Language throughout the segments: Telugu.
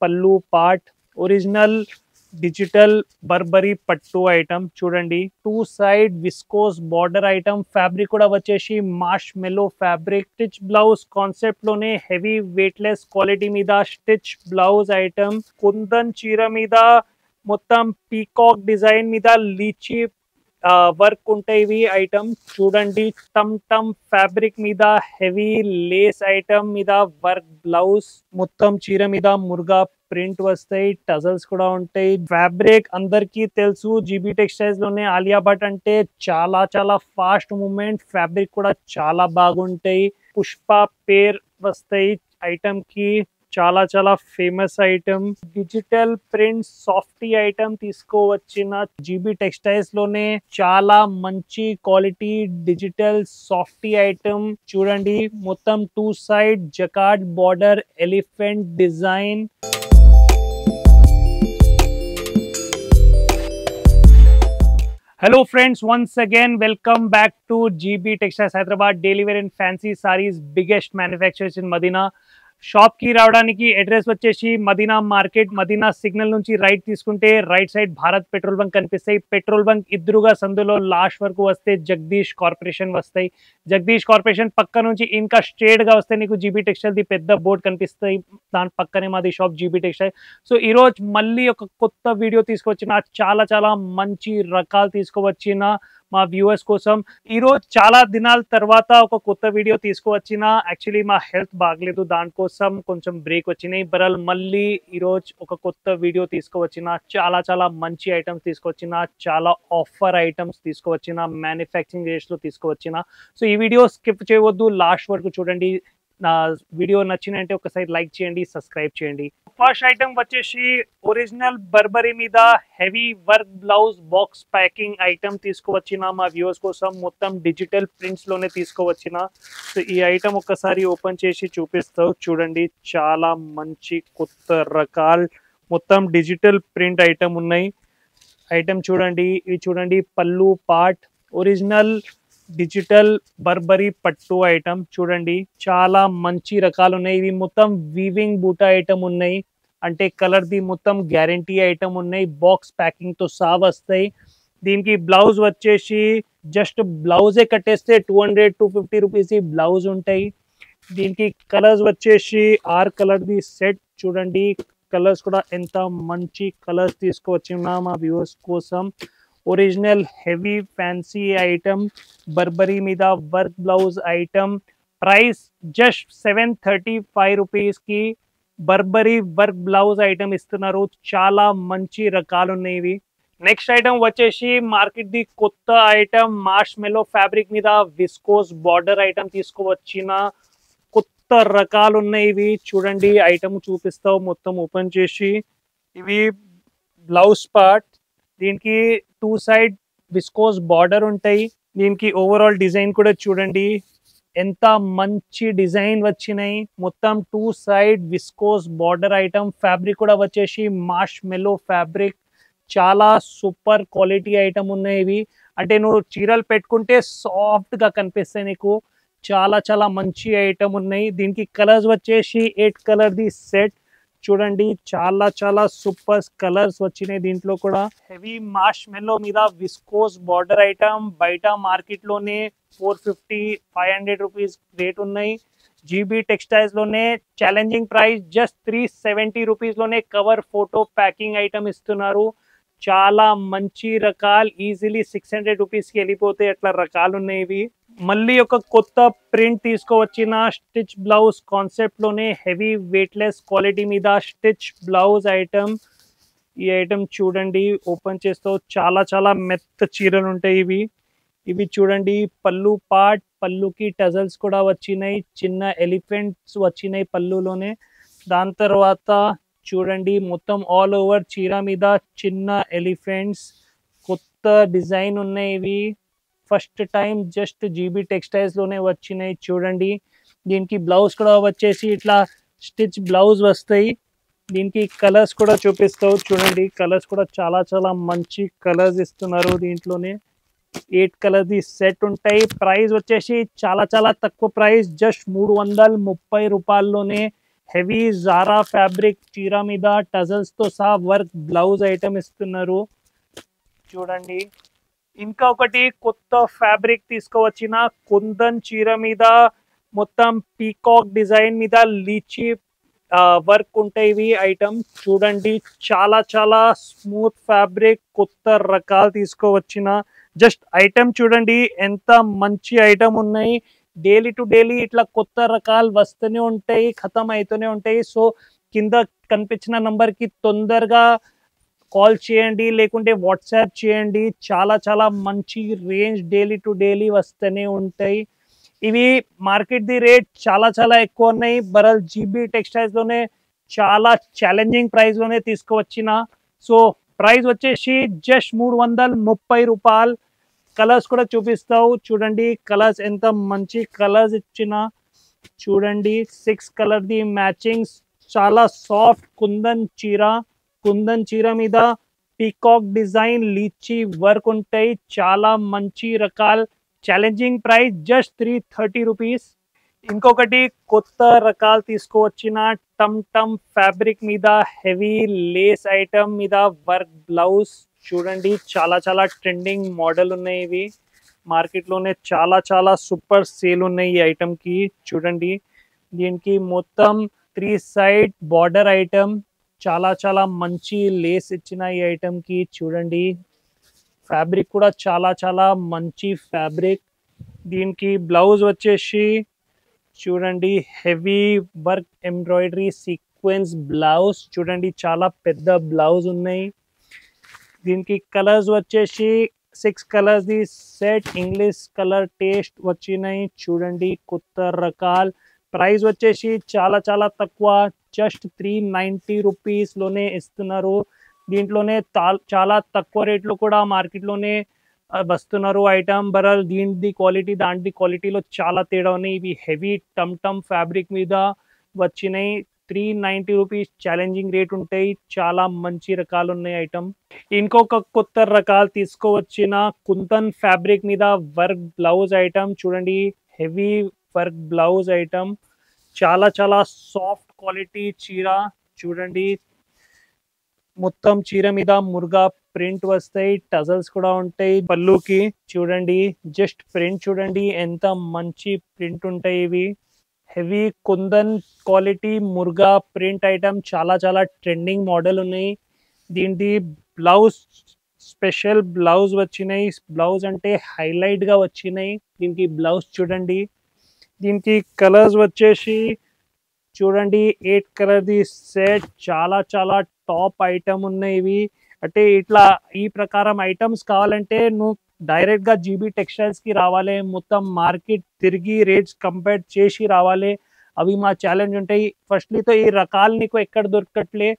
పల్లు పార్ట్ ఒరిజినల్ డిజిటల్ బర్బరీ పట్టు ఐటమ్ చూడండి. 2 side viscose border item. Fabric కూడా వచ్చేసి మార్ష్ మెల్లో ఫ్యాబ్రిక్. స్టిచ్ బ్లౌజ్ కాన్సెప్ట్ లోనే హెవీ వెయిట్లెస్ క్వాలిటీ మీద స్టిచ్ బ్లౌజ్ ఐటమ్. కుందన్ చీర మీద మొత్తం పీకాక్ డిజైన్ మీద లీచీ వర్క్ ఉంటాయి ఇవి ఐటమ్ చూడండి. టమ్ టమ్ ఫ్యాబ్రిక్ మీద హెవీ లేస్ ఐటమ్ మీద వర్క్ బ్లౌజ్. మొత్తం చీర మీద మురుగా ప్రింట్ వస్తాయి. టజల్స్ కూడా ఉంటాయి. ఫ్యాబ్రిక్ అందరికీ తెలుసు జీబీ టెక్స్టైల్స్ లోనే ఆలియా భట్ అంటే చాలా చాలా ఫాస్ట్ మూవ్మెంట్. ఫ్యాబ్రిక్ కూడా చాలా బాగుంటాయి. పుష్ప పేర్ వస్తాయి ఐటమ్ కి. చాలా చాలా famous item. Digital print softy item తీసుకోవచ్చిన జీబీ టెక్స్టైల్స్ లోనే చాలా మంచి క్వాలిటీ డిజిటల్ సాఫ్టీ ఐటమ్ చూడండి. మొత్తం 2 side jacquard border elephant design. Hello friends, once again welcome back to GB Textiles Hyderabad, daily wear and fancy sarees biggest manufacturers in Madina. Shop కి రావడానికి అడ్రస్ వచ్చేసి మదీనా మార్కెట్. మదీనా సిగ్నల్ నుంచి రైట్ తీసుకుంటే right side Bharat petrol bunk కనిపిస్తాయి. పెట్రోల్ బంక్ ఎదురుగా సందులో లాస్ట్ వరకు వస్తే జగదీష్ కార్పొరేషన్ వస్తాయి. జగదీష్ కార్పొరేషన్ పక్క నుంచి ఇంకా స్ట్రేట్ గా వస్తే నీకు జీబీ టెక్స్టైల్ ది పెద్ద బోర్డ్ కనిపిస్తాయి. దాని పక్కనే మాది షాప్ జీబీ టెక్స్టైల్. సో ఈ రోజు మళ్ళీ ఒక కొత్త వీడియో తీసుకొచ్చిన, చాలా చాలా మంచి రకాలు తీసుకువచ్చిన మా వ్యూవర్స్ కోసం. ఈరోజు చాలా దినాల తర్వాత ఒక కొత్త వీడియో తీసుకువచ్చిన. యాక్చువల్లీ మా హెల్త్ బాగలేదు, దానికోసం కొంచెం బ్రేక్ వచ్చినాయి. బరల్ మళ్ళీ ఈరోజు ఒక కొత్త వీడియో తీసుకువచ్చిన. చాలా చాలా మంచి ఐటమ్స్ తీసుకొచ్చిన, చాలా ఆఫర్ ఐటమ్స్ తీసుకువచ్చిన, మ్యానుఫ్యాక్చరింగ్ రేట్స్ లో తీసుకువచ్చిన. సో ఈ వీడియో స్కిప్ చేయవద్దు, లాస్ట్ వరకు చూడండి. నా వీడియో నచ్చినంటే ఒకసారి లైక్ చేయండి, సబ్స్క్రైబ్ చేయండి. ఫస్ట్ ఐటమ్ వచ్చేసి ఒరిజినల్ బర్బరీ మీద heavy work blouse box packing item తీసుకువచ్చిన మా వ్యూవర్స్ కోసం. మొత్తం డిజిటల్ ప్రింట్స్ లోనే తీసుకువచ్చిన. సో ఈ ఐటమ్ ఒకసారి ఓపెన్ చేసి చూపిస్తావు చూడండి. చాలా మంచి కొత్త రకాలు మొత్తం డిజిటల్ ప్రింట్ ఐటమ్ ఉన్నాయి. ఐటమ్ చూడండి, ఇవి చూడండి. పల్లు పార్ట్ ఒరిజినల్ డిజిటల్ బర్బరీ పట్టు ఐటమ్ చూడండి. చాలా మంచి రకాలు ఉన్నాయి. ఇవి మొత్తం వీవింగ్ బూటా ఐటమ్ ఉన్నాయి, అంటే కలర్ ది మొత్తం గ్యారంటీ ఐటమ్ ఉన్నాయి. బాక్స్ ప్యాకింగ్ తో సహా వస్తాయి. దీనికి బ్లౌజ్ వచ్చేసి జస్ట్ బ్లౌజే కట్టేస్తే 200-250 రూపీస్ బ్లౌజ్ ఉంటాయి. దీనికి కలర్స్ వచ్చేసి 6 కలర్ ది సెట్ చూడండి. కలర్స్ కూడా ఎంత మంచి కలర్స్ తీసుకువచ్చినా మా వ్యూవర్స్ కోసం. Original heavy fancy item Burberry మీద work blouse item. Price just 735 rupees కి బర్బరీ వర్క్ బ్లౌజ్ ఐటమ్ ఇస్తున్నారు. చాలా మంచి రకాలు ఉన్నాయి. నెక్స్ట్ ఐటమ్ వచ్చేసి మార్కెట్ ది కొత్త ఐటమ్ మార్ష్ మెల్లో ఫ్యాబ్రిక్ మీద విస్కోస్ బార్డర్ ఐటమ్ తీసుకువచ్చిన కొత్త రకాలు ఉన్నాయి. ఇవి చూడండి, ఐటమ్ చూపిస్తావు మొత్తం ఓపెన్ చేసి. ఇవి బ్లౌజ్ పార్ట్. దీనికి 2 సైడ్ విస్కోస్ బార్డర్ ఉంటాయి. దీనికి ఓవరాల్ డిజైన్ కూడా చూడండి, ఎంత మంచి డిజైన్ వచ్చినాయి. మొత్తం 2 side viscose border item. Fabric కూడా వచ్చేసి మార్ష్ మెల్లో ఫ్యాబ్రిక్. చాలా సూపర్ క్వాలిటీ ఐటమ్ ఉన్నాయి ఇవి. అంటే నువ్వు చీరలు పెట్టుకుంటే సాఫ్ట్ గా కనిపిస్తాయి నీకు. చాలా చాలా మంచి ఐటమ్ ఉన్నాయి. దీనికి కలర్స్ వచ్చేసి 8 కలర్ ది సెట్ చూడండి. చాలా చాలా సూపర్ కలర్స్ వచ్చినాయి. దీంట్లో కూడా హెవీ మార్ష్ మెల్లో మీద విస్కోస్ బార్డర్ ఐటమ్. బయట మార్కెట్ లోనే 450-500 రూపీస్ రేట్ ఉన్నాయి. జీబీ టెక్స్టైల్స్ లోనే ఛాలెంజింగ్ ప్రైస్ జస్ట్ 370 రూపీస్ లోనే కవర్ ఫోటో ప్యాకింగ్ ఐటమ్ ఇస్తున్నారు. చాలా మంచి రకాలు. ఈజీలీ 600 రూపీస్ కి వెళ్ళిపోతే అట్లా రకాలు ఉన్నాయి ఇవి. మళ్ళీ ఒక కొత్త ప్రింట్ తీసుకోవచ్చిన స్టిచ్ బ్లౌజ్ కాన్సెప్ట్ లోనే హెవీ వెయిట్లెస్ క్వాలిటీ మీద స్టిచ్ బ్లౌజ్ ఐటమ్. ఈ ఐటమ్ చూడండి, ఓపెన్ చేస్తూ చాలా చాలా మెత్త చీరలు ఉంటాయి ఇవి. ఇవి చూడండి, పల్లు పార్ట్. పల్లుకి టజల్స్ కూడా వచ్చినాయి, చిన్న ఎలిఫెంట్స్ వచ్చినాయి పల్లులోనే. దాని తర్వాత చూడండి, మొత్తం ఆల్ ఓవర్ చీర మీద చిన్న ఎలిఫెంట్స్. కొత్త డిజైన్ ఉన్నాయి ఇవి. First time just GB textiles లోనే వచ్చినాయి చూడండి. దీనికి బ్లౌజ్ కూడా వచ్చేసి ఇట్లా స్టిచ్ బ్లౌజ్ వస్తాయి. దీనికి కలర్స్ కూడా చూపిస్తావు చూడండి. కలర్స్ కూడా చాలా చాలా మంచి కలర్స్ ఇస్తున్నారు. దీంట్లోనే 8 కలర్ ది సెట్ ఉంటాయి. ప్రైస్ వచ్చేసి చాలా చాలా తక్కువ ప్రైస్, జస్ట్ 330 రూపాయల్లోనే హెవీ జారా ఫ్యాబ్రిక్ చీర మీద టజల్స్ తో సహా వర్క్ బ్లౌజ్ ఐటమ్ ఇస్తున్నారు చూడండి. ఇంకా ఒకటి కొత్త ఫ్యాబ్రిక్ తీసుకువచ్చిన కుందన్ చీర మీద మొత్తం పీకాక్ డిజైన్ మీద లీచీ వర్క్ ఉంటాయి ఇవి ఐటమ్ చూడండి. చాలా చాలా స్మూత్ ఫ్యాబ్రిక్ కొత్త రకాలు తీసుకువచ్చిన జస్ట్ ఐటమ్ చూడండి ఎంత మంచి ఐటమ్ ఉన్నాయి. డైలీ టు డైలీ ఇట్లా కొత్త రకాలు వస్తూనే ఉంటాయి, ఖతం అవుతూనే ఉంటాయి. సో కింద కనిపించిన నంబర్ కి తొందరగా కాల్ చేయండి లేకుంటే వాట్సాప్ చేయండి. చాలా చాలా మంచి రేంజ్ డైలీ టు డైలీ వస్తూనే ఉంటాయి. ఇవి మార్కెట్ ది రేట్ చాలా చాలా ఎక్కువ ఉన్నాయి. బరల్ జీబీ టెక్స్టైల్స్ లోనే చాలా ఛాలెంజింగ్ ప్రైస్ లోనే తీసుకువచ్చిన. సో ప్రైస్ వచ్చేసి జస్ట్ 330 రూపాయలు. కలర్స్ కూడా చూపిస్తావు చూడండి. కలర్స్ ఎంత మంచి కలర్స్ ఇచ్చిన చూడండి. 6 కలర్ ది మ్యాచింగ్ చాలా సాఫ్ట్ కుందన్ చీర మీద పీకాక్ డిజైన్ లీచీ వర్క్ ఉంటాయి. చాలా మంచి రకాలు. Challenging price just 330 rupees. ఇంకొకటి కొత్త రకాలు తీసుకువచ్చిన టమ్ ఫ్యాబ్రిక్ మీద హెవీ లేస్ ఐటమ్ మీద వర్క్ బ్లౌజ్ చూడండి. చాలా చాలా ట్రెండింగ్ మోడల్ ఉన్నాయి ఇవి. మార్కెట్లోనే చాలా చాలా సూపర్ సేల్ ఉన్నాయి ఈ ఐటమ్ కి చూడండి. దీనికి మొత్తం 3 సైడ్ బార్డర్ ఐటమ్. చాలా చాలా మంచి లేస్ ఇచ్చిన ఈ ఐటమ్ కి చూడండి. ఫ్యాబ్రిక్ కూడా చాలా చాలా మంచి ఫ్యాబ్రిక్. దీనికి బ్లౌజ్ వచ్చేసి చూడండి heavy work embroidery sequence blouse చూడండి. చాలా పెద్ద బ్లౌజ్ ఉన్నాయి. దీనికి కలర్స్ వచ్చేసి 6 colours the set English colour taste వచ్చినాయి చూడండి. కొత్త రకాలు. ప్రైస్ వచ్చేసి చాలా చాలా తక్కువ, జస్ట్ 390 రూపీస్ లోనే ఇస్తున్నారు. దీంట్లోనే చాలా తక్కువ రేట్లు కూడా మార్కెట్లోనే వస్తున్నారు ఐటమ్. బరల్ దీని క్వాలిటీ దాంటి క్వాలిటీలో చాలా తేడా ఉన్నాయి. ఇవి హెవీ టమ్ ఫ్యాబ్రిక్ మీద వచ్చినాయి. 390 రూపీస్ ఛాలెంజింగ్ రేట్ ఉంటాయి. చాలా మంచి రకాలు ఉన్నాయి ఐటమ్. ఇంకొక కొత్త రకాలు తీసుకువచ్చిన కుందన్ ఫ్యాబ్రిక్ మీద వర్క్ బ్లౌజ్ ఐటమ్ చూడండి. Heavy work blouse item. చాలా చాలా సాఫ్ట్ క్వాలిటీ చీర చూడండి. మొత్తం చీర మీద మురుగా ప్రింట్ వస్తాయి, టజల్స్ కూడా ఉంటాయి పళ్ళుకి చూడండి. జస్ట్ ప్రింట్ చూడండి ఎంత మంచి ప్రింట్ ఉంటాయి ఇవి. Heavy kundan quality Muruga print item. చాలా చాలా ట్రెండింగ్ మోడల్ ఉన్నాయి. దీనికి బ్లౌజ్ స్పెషల్ బ్లౌజ్ వచ్చినాయి. బ్లౌజ్ అంటే హైలైట్ గా వచ్చినాయి. దీనికి బ్లౌజ్ చూడండి. దీనికి కలర్స్ వచ్చేసి చూడండి 8 కలర్ ది సెట్. చాలా చాలా టాప్ ఐటమ్ ఉన్నాయి ఇవి. అంటే ఇట్లా ఈ ప్రకారం ఐటమ్స్ కావాలంటే నువ్వు డైరెక్ట్ గా జీబీ టెక్స్టైల్స్ కి రావాలి. మొత్తం మార్కెట్ తిరిగి రేట్స్ కంపేర్ చేసి రావాలి. అవి మా ఛాలెంజ్ ఉంటాయి. ఫస్ట్లీతో ఈ రకాలు నీకు ఎక్కడ దొరకట్లే,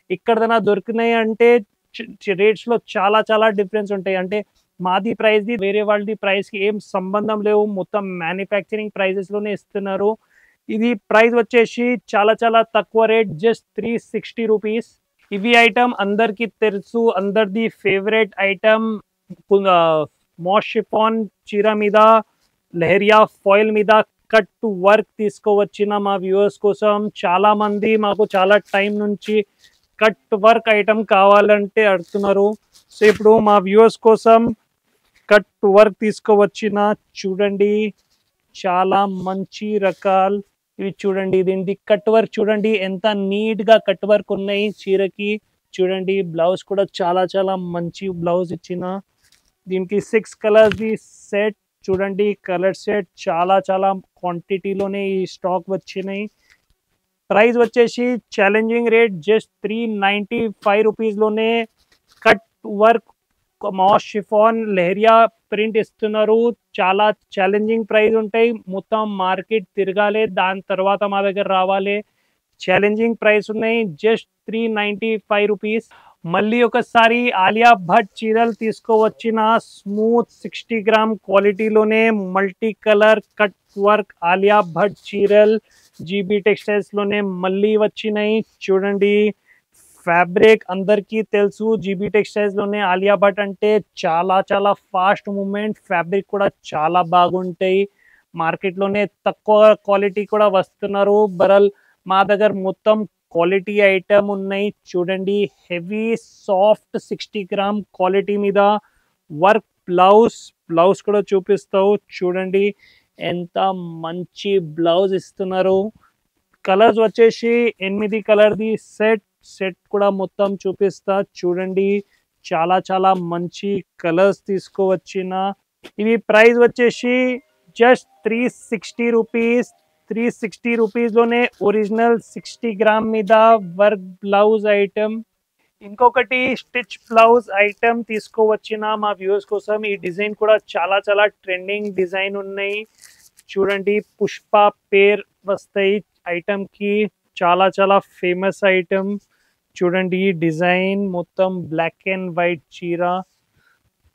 ఎక్కడైనా దొరికినాయి అంటే రేట్స్ లో చాలా చాలా డిఫరెన్స్ ఉంటాయి. అంటే మాది ప్రైస్ ది వేరే వాళ్ళది ప్రైస్ కి ఏం సంబంధం లేవు. మొత్తం మ్యానుఫ్యాక్చరింగ్ ప్రైజెస్ లోనే ఇస్తున్నారు. ఇది ప్రైస్ వచ్చేసి చాలా చాలా తక్కువ రేట్, జస్ట్ 360 రూపీస్. ఇవి ఐటమ్ అందరికి తెలుసు, అందరిది ఫేవరెట్ ఐటమ్. మాష్ షిఫాన్ చీర మీద లెహరియా ఫాయిల్ మీద కట్ వర్క్ తీసుకువచ్చిన మా వ్యూవర్స్ కోసం. చాలా మంది మాకు చాలా టైం నుంచి కట్ వర్క్ ఐటమ్ కావాలంటే అడుగుతున్నారు. సో ఇప్పుడు మా వ్యూవర్స్ కోసం కట్ వర్క్ తీసుకువచ్చిన చూడండి. చాలా మంచి రకాలు ఇవి చూడండి. దీనికి కట్ వర్క్ చూడండి ఎంత నీట్ గా కట్ వర్క్ ఉన్నాయి చీరకి చూడండి. బ్లౌజ్ కూడా చాలా చాలా మంచి బ్లౌజ్ ఇచ్చిన. దీనికి 6 కలర్స్ ది సెట్ చూడండి. కలర్ సెట్ చాలా చాలా క్వాంటిటీలోనే ఈ స్టాక్ వచ్చినాయి. ప్రైస్ వచ్చేసి ఛాలెంజింగ్ రేట్ జస్ట్ 395 రూపీస్ లోనే కట్ వర్క్ మాష్ షిఫాన్ లెహరియా ప్రింట్ ఇస్తున్నారు. చాలా ఛాలెంజింగ్ ప్రైస్ ఉంటాయి. మొత్తం మార్కెట్ తిరగాలి, దాని తర్వాత మా దగ్గర రావాలి. ఛాలెంజింగ్ ప్రైస్ ఉన్నాయి. Just 395 rupees. మళ్ళీ ఒకసారి ఆలియా భట్ చీరలు తీసుకువచ్చిన స్మూత్ 60 గ్రామ్ క్వాలిటీలోనే multi colour cut work Alia Bhatt చీరలు జీబీ టెక్స్టైల్స్ లోనే మళ్ళీ వచ్చినాయి చూడండి. ఫ్యాబ్రిక్ అందరికీ తెలుసు జీబీ టెక్స్టైల్స్ లోనే ఆలియా భట్ అంటే చాలా చాలా ఫాస్ట్ మూమెంట్. ఫ్యాబ్రిక్ కూడా చాలా బాగుంటాయి. మార్కెట్ లోనే తక్కువ క్వాలిటీ కూడా వస్తున్నారు. బరల్ మా దగ్గర మొత్తం క్వాలిటీ ఐటమ్ ఉన్నాయి చూడండి. హెవీ సాఫ్ట్ 60 గ్రామ్ క్వాలిటీ మీద వర్క్ బ్లౌజ్ కూడా చూపిస్తావు చూడండి. ఎంత మంచి బ్లౌజ్ ఇస్తున్నారు. కలర్స్ వచ్చేసి 8 కలర్ది సెట్ కూడా మొత్తం చూపిస్తా చూడండి. చాలా మంచి కలర్స్ తీసుకోవచ్చిన. ఇవి ప్రైస్ వచ్చేసి జస్ట్ 360 రూపీస్. 360 రూపీస్లోనే ఒరిజినల్ 60 గ్రామ్ మీద వర్క్ బ్లౌజ్ ఐటమ్. ఇంకొకటి స్టిచ్ బ్లౌజ్ ఐటమ్ తీసుకోవచ్చిన మా వ్యూవర్స్ కోసం. ఈ డిజైన్ కూడా చాలా ట్రెండింగ్ డిజైన్ ఉన్నాయి చూడండి. పుష్ప పేర్ వస్తాయి ఐటమ్ కి. చాలా ఫేమస్ ఐటమ్ చూడండి. డిజైన్ మొత్తం బ్లాక్ అండ్ వైట్ చీర,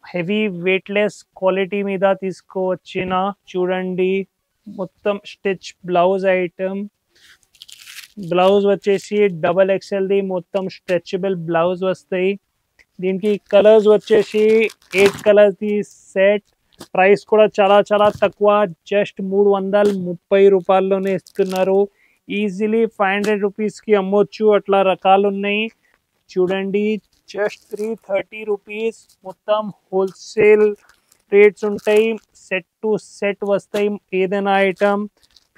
హెవీ వెయిట్లెస్ క్వాలిటీ మీద తీసుకోవచ్చిన చూడండి. మొత్తం స్టిచ్ బ్లౌజ్ ఐటమ్. బ్లౌజ్ వచ్చేసి XXL ది మొత్తం స్ట్రెచబుల్ బ్లౌజ్ వస్తాయి. దీనికి కలర్స్ వచ్చేసి 8 కలర్స్ ది సెట్. ప్రైస్ కూడా చాలా తక్కువ, జస్ట్ 330 రూపాయల్లోనే ఇస్తున్నారు. ఈజీలీ 500 రూపీస్కి అమ్మొచ్చు, అట్లా రకాలు ఉన్నాయి చూడండి. Just 330 rupees. మొత్తం హోల్సేల్ రేట్స్ ఉంటాయి. సెట్ టు సెట్ వస్తాయి ఏదైనా ఐటమ్.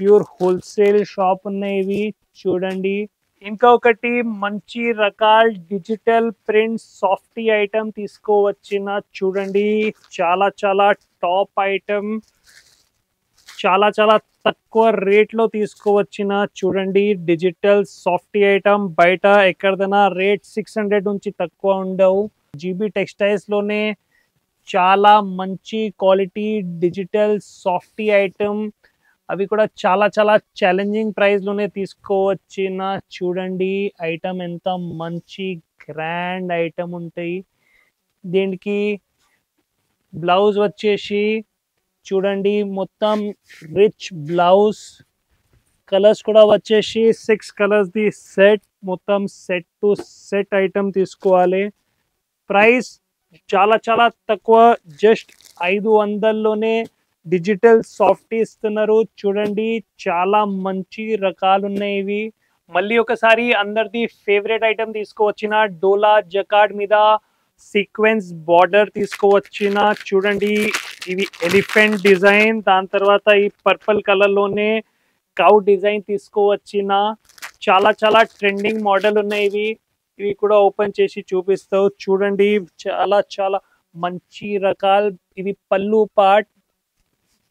ప్యూర్ హోల్సేల్ షాప్ ఉన్నాయి ఇవి చూడండి. ఇంకొకటి మంచి రకాల డిజిటల్ ప్రింట్ సాఫ్టీ ఐటమ్ తీసుకోవచ్చిన చూడండి. చాలా టాప్ ఐటమ్. చాలా తక్కువ రేట్లో తీసుకోవచ్చిన చూడండి. డిజిటల్ సాఫ్టీ ఐటమ్ బయట ఎక్కడైనా రేట్ 600 నుంచి తక్కువ ఉండవు. జీబీ టెక్స్టైల్స్ లోనే చాలా మంచి క్వాలిటీ డిజిటల్ సాఫ్టీ ఐటమ్. అవి కూడా చాలా ఛాలెంజింగ్ ప్రైస్ లోనే తీసుకోవచ్చిన చూడండి. ఐటమ్ ఎంత మంచి గ్రాండ్ ఐటమ్ ఉంటాయి. దీనికి బ్లౌజ్ వచ్చేసి చూడండి మొత్తం రిచ్ బ్లౌజ్. కలర్స్ కూడా వచ్చేసి 6 కలర్స్ ది సెట్. మొత్తం సెట్ టు సెట్ ఐటమ్ తీసుకోవాలి. ప్రైస్ చాలా తక్కువ, జస్ట్ 500లోనే డిజిటల్ సాఫ్టీ ఇస్తున్నారు చూడండి. చాలా మంచి రకాలు ఉన్నాయి ఇవి. మళ్ళీ ఒకసారి అందరిది ఫేవరెట్ ఐటమ్ తీసుకోవచ్చిన డోలా జకార్డ్ మీద సీక్వెన్స్ బార్డర్ తీసుకోవచ్చిన చూడండి. ఇవి ఎలిఫెంట్ డిజైన్, దాని తర్వాత ఈ పర్పుల్ కలర్ లోనే కౌ డిజైన్ తీసుకోవచ్చిన. చాలా ట్రెండింగ్ మోడల్ ఉన్నాయి ఇవి. ఇవి కూడా ఓపెన్ చేసి చూపిస్తావు చూడండి. చాలా మంచి రకాలు. ఇది పళ్ళు పార్ట్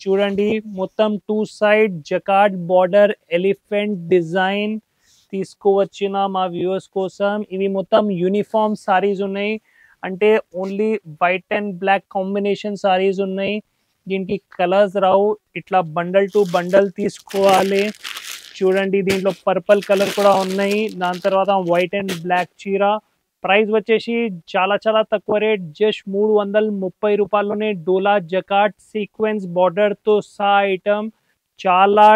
చూడండి. మొత్తం 2 side jacquard border elephant design తీసుకోవచ్చిన మా వ్యూవర్స్ కోసం. ఇవి మొత్తం యూనిఫామ్ సారీస్ ఉన్నాయి, అంటే only white and black combination sarees ఉన్నాయి. దీనికి కలర్స్ రావు, ఇట్లా బండల్ టు బండల్ తీసుకోవాలి చూడండి. దీంట్లో పర్పుల్ కలర్ కూడా ఉన్నాయి. దాని తర్వాత వైట్ అండ్ బ్లాక్ చీర. ప్రైస్ వచ్చేసి చాలా తక్కువ రేట్, జస్ట్ 330 రూపాయల్లోనే డోలా జకార్డ్ సీక్వెన్స్ బార్డర్ తో సహా ఐటమ్. చాలా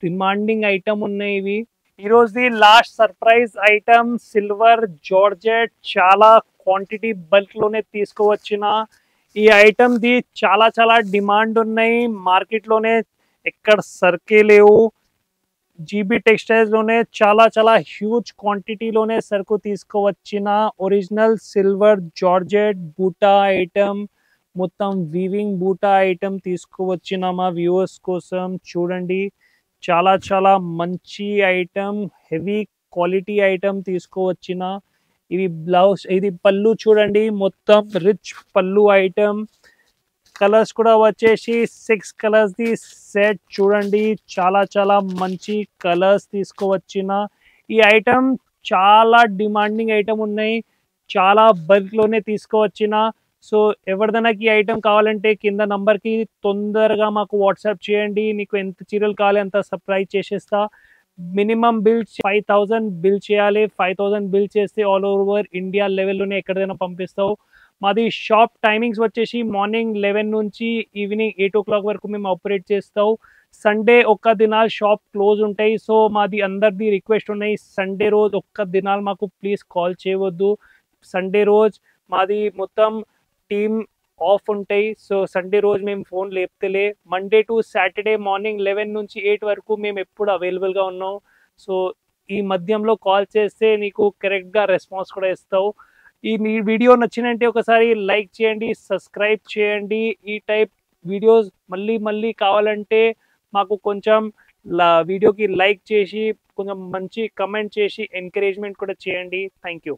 డిమాండింగ్ ఐటమ్ ఉన్నాయి ఇవి. ఈరోజు last surprise item silver georgette. చాలా క్వాంటిటీ బల్క్ లోనే తీసుకోవచ్చిన ఈ ఐటమ్ ది. చాలా డిమాండ్ ఉన్నాయి మార్కెట్ లోనే, ఎక్కడ సరుకే లేవు. జీబీ టెక్స్టైల్స్ లోనే చాలా హ్యూజ్ క్వాంటిటీలోనే సరుకు తీసుకోవచ్చిన ఒరిజినల్ సిల్వర్ జార్జెట్ బూటా ఐటమ్. మొత్తం వీవింగ్ బూటా ఐటమ్ తీసుకోవచ్చిన మా వ్యూవర్స్ కోసం చూడండి. చాలా మంచి ఐటమ్, హెవీ క్వాలిటీ ఐటమ్ తీసుకోవచ్చిన. ఇది బ్లౌజ్, ఇది పళ్ళు చూడండి. మొత్తం రిచ్ పళ్ళు ఐటమ్. కలర్స్ కూడా వచ్చేసి 6 కలర్స్ ది సెట్ చూడండి. చాలా మంచి కలర్స్ తీసుకోవచ్చిన. ఈ ఐటమ్ చాలా డిమాండింగ్ ఐటమ్ ఉన్నాయి, చాలా బల్క్ లోనే తీసుకోవచ్చిన. సో ఎవరిదైనా ఈ ఐటమ్ కావాలంటే కింద నంబర్కి తొందరగా మాకు వాట్సాప్ చేయండి. నీకు ఎంత చీరలు కావాలి అంత సప్లై చేసేస్తా. మినిమం బిల్ 5000 బిల్ చేయాలి. 5000 బిల్ చేస్తే ఆల్ ఓవర్ ఇండియా లెవెల్లోనే ఎక్కడైనా పంపిస్తావు. మాది షాప్ టైమింగ్స్ వచ్చేసి మార్నింగ్ 11 నుంచి ఈవినింగ్ 8 o'clock వరకు మేము ఆపరేట్ చేస్తాం. సండే ఒక్క దినాలు షాప్ క్లోజ్ ఉంటాయి. సో మాది అందరిది రిక్వెస్ట్ ఉన్నాయి, సండే రోజు ఒక్క దినాలు మాకు ప్లీజ్ కాల్ చేయవద్దు. సండే రోజు మాది మొత్తం టీమ్ ఆఫ్ ఉంటాయి. సో సండే రోజు మేము ఫోన్ లేపుతలే. మండే టు సాటర్డే మార్నింగ్ 11 నుంచి 8 వరకు మేము ఎప్పుడు అవైలబుల్గా ఉన్నాం. సో ఈ మధ్యంలో కాల్ చేస్తే నీకు కరెక్ట్గా రెస్పాన్స్ కూడా ఇస్తావు. ఈ వీడియో నచ్చినంటే ఒకసారి లైక్ చేయండి, సబ్స్క్రైబ్ చేయండి. ఈ టైప్ వీడియోస్ మళ్ళీ మళ్ళీ కావాలంటే మాకు కొంచెం వీడియోకి లైక్ చేసి కొంచెం మంచి కమెంట్ చేసి ఎంకరేజ్మెంట్ కూడా చేయండి. Thank you.